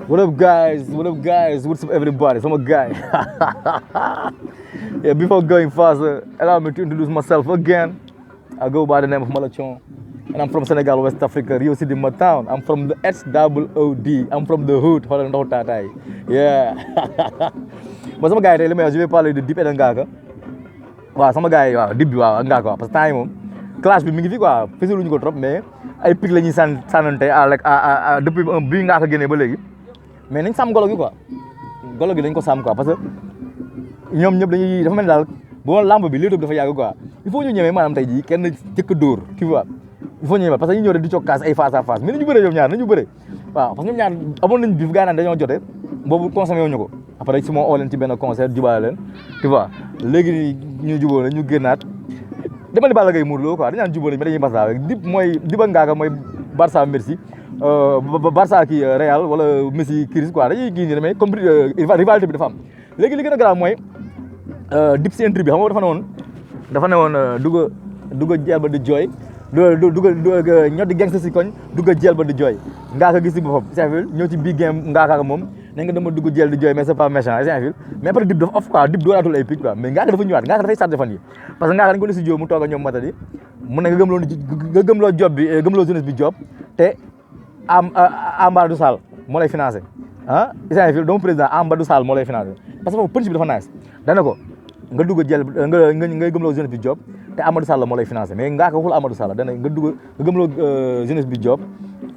What up, guys? What up, guys? What's up, everybody? So I'm a guy. Yeah, before going faster, allow me to introduce myself again. I go by the name of Malachon, and I'm from Senegal, West Africa, Rio City, my town. I'm from the SOOD. I'm from the hood. Yeah. But sama gars yi tey li may wax je vais parler de Dip et de Ngaaka. Waaw sama gars yi waaw Dip bi waaw ak Ngaaka waaw parce que temps yi moom clash bi mi ngi fi quoi fësaluñu ko trop mais ay pic la ñuy sànnante depuis bii Ngaaka génnee ba léegi. mais nañ sàmm golo gi quoi golo gi dañ ko sàmm quoi parce que ñoom ñëpp dañuy dafa mel ni daal bu ma lamb bi léegi dafa yàgg quoi il faut ñu ñëwee maanaam tey jii kenn jëkk a dóor tu vois il faut ñu ñëwee parce que ñu ñëw rek di cokkaas ay face à face mais nañu bëree ñoom ñaar nañu bëree waaw parce que ñoom ñaar amoon nañ bif gaa naan dañoo jote boobu consommé wuñu ko après si moo oo leen ci benn concert jubaale leen tu vois léegi ñu jubóo la ñu génnaat dama ni Balla Gaye Modou Lô quoi dañu naan jubóo lañ mais dañuy Barça rek Dip ak Ngaaka mooy Barça merci Barça kii Real wala Messi Chris quoi dañuy kii nii mais comme rivalité bi dafa am léegi li gën a grave mooy Dip si interview bi xam nga dafa ne woon dugg jeel ba di jooy ñoo di gangster si koñ dugg jeel ba di jooy Ngaaka gis si boppam Saint-Ville ñëw ci biir game Ngaaka moom ne nga dama dugg jeel di jooy mais c'est pas méchant Saint-Ville mais après Dip dafa off quoi Dip dooraatul ay pic quoi mais Ngaaka dafa ñëwaat Ngaaka dafay sàrde fan yi parce que Ngaaka dañ ko ne si jóo mu toog a ñoom matadi mu ne nga gëmloo job bi gëmloo jeunesse bi job te Amadou Sall moo lay financé ah Saint-Ville doomu président Amadou Sall moo lay financé parce que foofu punch bi dafa nice dana ko nga dugg jël ngay gëmloo jeunesse bi job te Amadou Sall moo lay financé mais Ngaaka waxul Amadou Sall dana nga gëmloo jeunesse bi job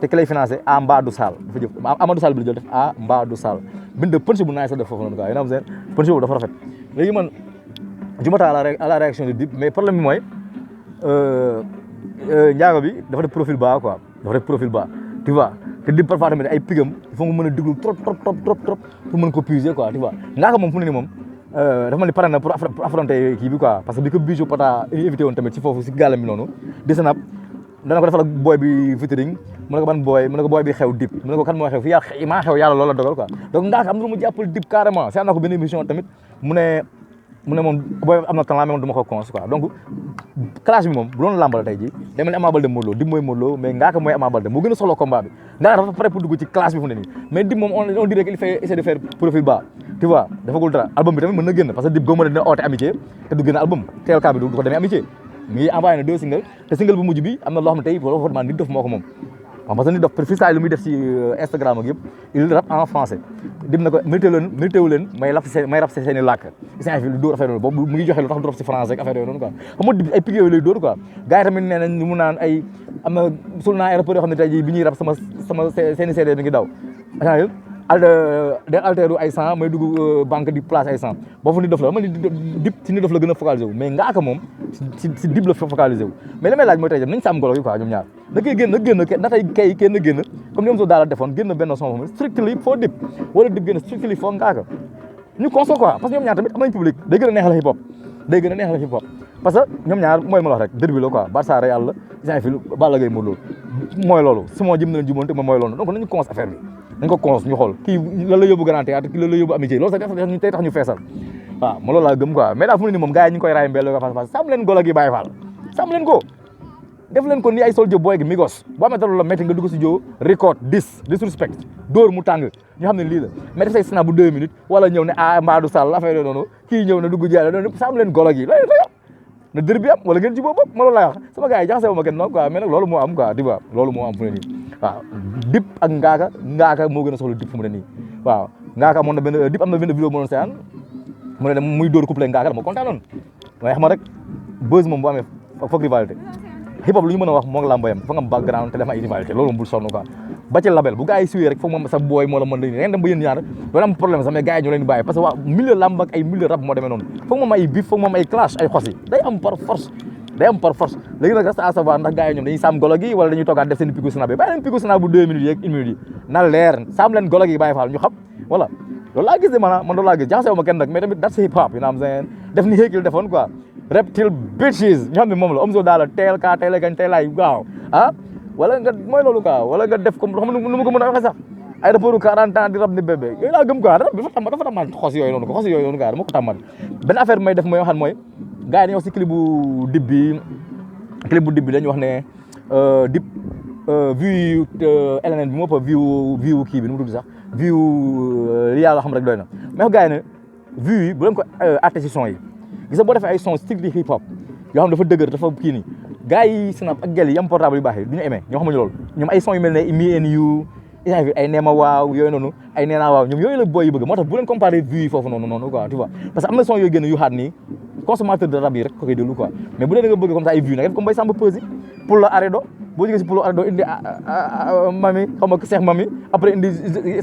te ki lay financé Amadou Sall dafa jëf Amadou Sall bi la jël def Amadou Sall bind punch bu nice def foofu noonu quoi yéen a am seen punch boobu dafa rafet léegi man je m'attends à la réaction de Dip mais problème bi mooy njaago bi dafa def profil bas quoi dafa def profil bas tu vois te Dip parfois tamit ay pigam il faut nga mën a déglu trop pour mën ko puiser quoi tu vois Ngaaka moom fu ne ni moom dafa mel ni pare na pour affronter kii bi quoi parce que bi ko Bijou Pata invité woon tamit ci foofu si gàllam bi noonu di snap dana ko defal ak booy bi featuring mu ne ko ban booy mu ne ko booy bi xew Dip mu ne ko kan moo xew fii maa xew yàlla loolu la dogal quoi donc Ngaaka am na lu mu jàppal Dip carrément si am na ko benn émission tamit mu ne moom booy am na talent mais moom du ma ko cons quoi donc clash bi moom bu doon làmb la tey jii day mel ni Ama Baldé Modou Lô Dip mooy Modou Lô mais Ngaaka mooy Ama Baldé moo gën a soxla combat bi Ngaaka dafa pare pour dugg ci clash bi fu ne nii mais Dip moom on dirait qu'il fait essayer de faire profil bas tu vois dafagul dara album bi tamit mën na génn parce que Dip góob ma ne dina oote amitié te du génn album TLK bi du ko demee amitié mi envoyé na 2 single te single bu mujj bi am na loo xam ne tey vraiment Nit Doff moo ko moom parce que Nit Doff freestyle lu muy def ci Instagram ak yëpp il rappe en français Dip na ko mérité wu leen may rap seen i làkk Saint-Ville lu dóor affaire yooyu boobu mu ngi joxe lu tax du rap ci français ak affaire yooyu noonu quoi xam nga Dip ay pique yooyu lay dóor quoi gars yi tamit nee nañ mu naan ay am na sul naa ay rappeurs yoo xam ne tey jii bi ñuy rap sama seen i CD mi ngi daw del alteeru ay 100 may dugg banque di place ay 100 boobu Nit Doff la ma ni Dip ci Nit Doff la gën a focalisé wu mais Ngaaka moom si Dip la focalisé wu mais li may laaj mooy tey nañ sàmm golo yi quoi ñoom ñaar da koy génn na tey kay kenn génn comme ñoom soo daala defoon génn benn son foofu strictly foo Dip wala Dip génn strictly foo Ngaaka ñu conso quoi parce que ñoom ñaar tamit am nañ public day gën a neexal hip hop parce que ñoom ñaar mooy ma la wax rek derby la quoi Barça Real la Saint-Ville Balla Gaye Modou Lô mooy loolu si moo jëm na leen jumoon te moom mooy loolu donc nañu cons affaire bi nañ ko cons ñu xool kii lan la yóbbu Grand Théâtre kii lan la yóbbu amitié loolu sax ñu tey tax ñu feesal waaw ma loolu laa gëm quoi mais daal fu mu ne nii moom gars yi ñu ngi koy raay mbel ko face sàmm leen golo gi bàyyi faal sàmm leen ko def leen ko ni ay soldier boy gi Migos boo amee loolu la métti nga dugg si jo record disrespect dóor mu tàng ñu xam ne lii la mais def say snap bu 2 minutes wala ñëw ne Mbadou Sall affaire yooyu noonu kii ñëw ne dugg jàll noonu sàmm leen golo gi na dër bi am wala ngeen jubóo bopp ma loolu laa wax sama gars yi jaxase wu ma kenn noonu quoi mais nag loolu moo am quoi di ba loolu moo am fu ne nii waaw Dip ak Ngaaka moo gën a soxla Dip fu mu ne nii waaw Ngaaka amoon na benn Dip am na benn vidéo mu doon seetaan mu ne muy dóor couple Ngaaka dama kontaanoon waaye xam nga rek buzz moom bu amee foog rivalité hip hop lu ñu mën a wax moo ngi làmbayam fa nga am background te def ay rivalité loolu moom bul sonn quoi ba ci label bu gars yi suwee rek foog moom sa booy moo la mën da ngeen dem ba yéen ñaar doon am problème sax mais gars yi ñoo leen di bàyyi parce que waa milieu làmb ak ay milieu rap moo demee noonu foog moom ay bif foog moom ay clash ay xos yi day am par force léegi nag reste à savoir ndax gars yi ñoom dañuy sàmm golo gi wala dañuy toogaat def seen piku snap bi bàyyi leen piku snap bu 2 minutes yeeg 1 minute yi na leer sàmm leen golo gi bàyyi faal ñu xam voilà loolu laa gis de man loolu laa gis jaxasewu ma kenn nag mais tamit that's hip hop you know what I'm saying def ni Hakill defoon quoi reptile bitches ñu xam ne moom la Omzo daal teel kaa teel gañ teel ay gaaw wala nga mooy loolu quoi wala nga def comme xam nu ma ko mën a waxee sax ay rapportu 40 ans di rab ni bébé yooyu laa gëm quoi dafa tàmmat xos yooyu noonu quoi dama ko tàmmat benn affaire may def mooy waxaan mooy gars yi dañuy wax si clip bu Dip bi dañuy wax ne Dip vue LNN bi moo ëpp vue kii bi nu mu tudd sax vue li yàlla xam rek doy na mais gars yi ne vue yi bu leen ko atte si son yi gis nga boo defee ay son strictly hip hop yoo xam dafa dëgër dafa kii nii gars yi snap ak gel yi am portable yu baax yi du ñu aimé ñoo xamuñu loolu ñoom ay son yu mel ne me and you ay neema waaw yooyu noonu ay neena waaw ñoom yooyu la boy yi bëgg moo tax bu leen comparé vue yi foofu noonu quoi tu vois parce que am na son yooyu génn yu xaat nii consommateur de rap yi rek ko koy déglu quoi mais bu dee da nga bëgg comme ça ay vue nag def comme Mbaye Samba Peuzzi pour la arrêt do boo jógee si pour la arrêt do indi mami xam nga Cheikh mami après indi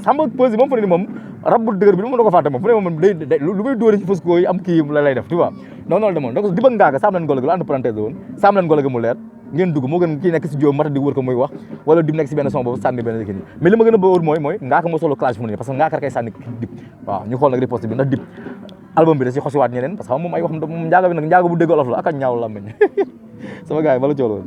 Samba Peuzzi moom fu ne ni moom rap bu dëgër bi lu mën na ko fàtte moom fu ne moom day lu muy dóori ci fausse yi am kii la lay def tu vois non noonu demoon donc di bëgg ngaaga saam leen golaga lu entre parenthèse la woon saam leen golaga mu leer ngeen dugg moo gën kii nekk si jóom mata di wër ko muy wax wala dib nekk si benn son boobu sànni benn kii nii mais li ma gën a bëgg mooy ngaaka moo solo clash fu mu ne parce que ngaaka kay sànni dib waaw ñu xool nag riposte bi ndax dib album bi da si xosiwaat ñeneen parce que moom ay wax moom njaago bi nag njaago bu dégg olof la ak a ñaaw la meñ sama gars yi bala cooloon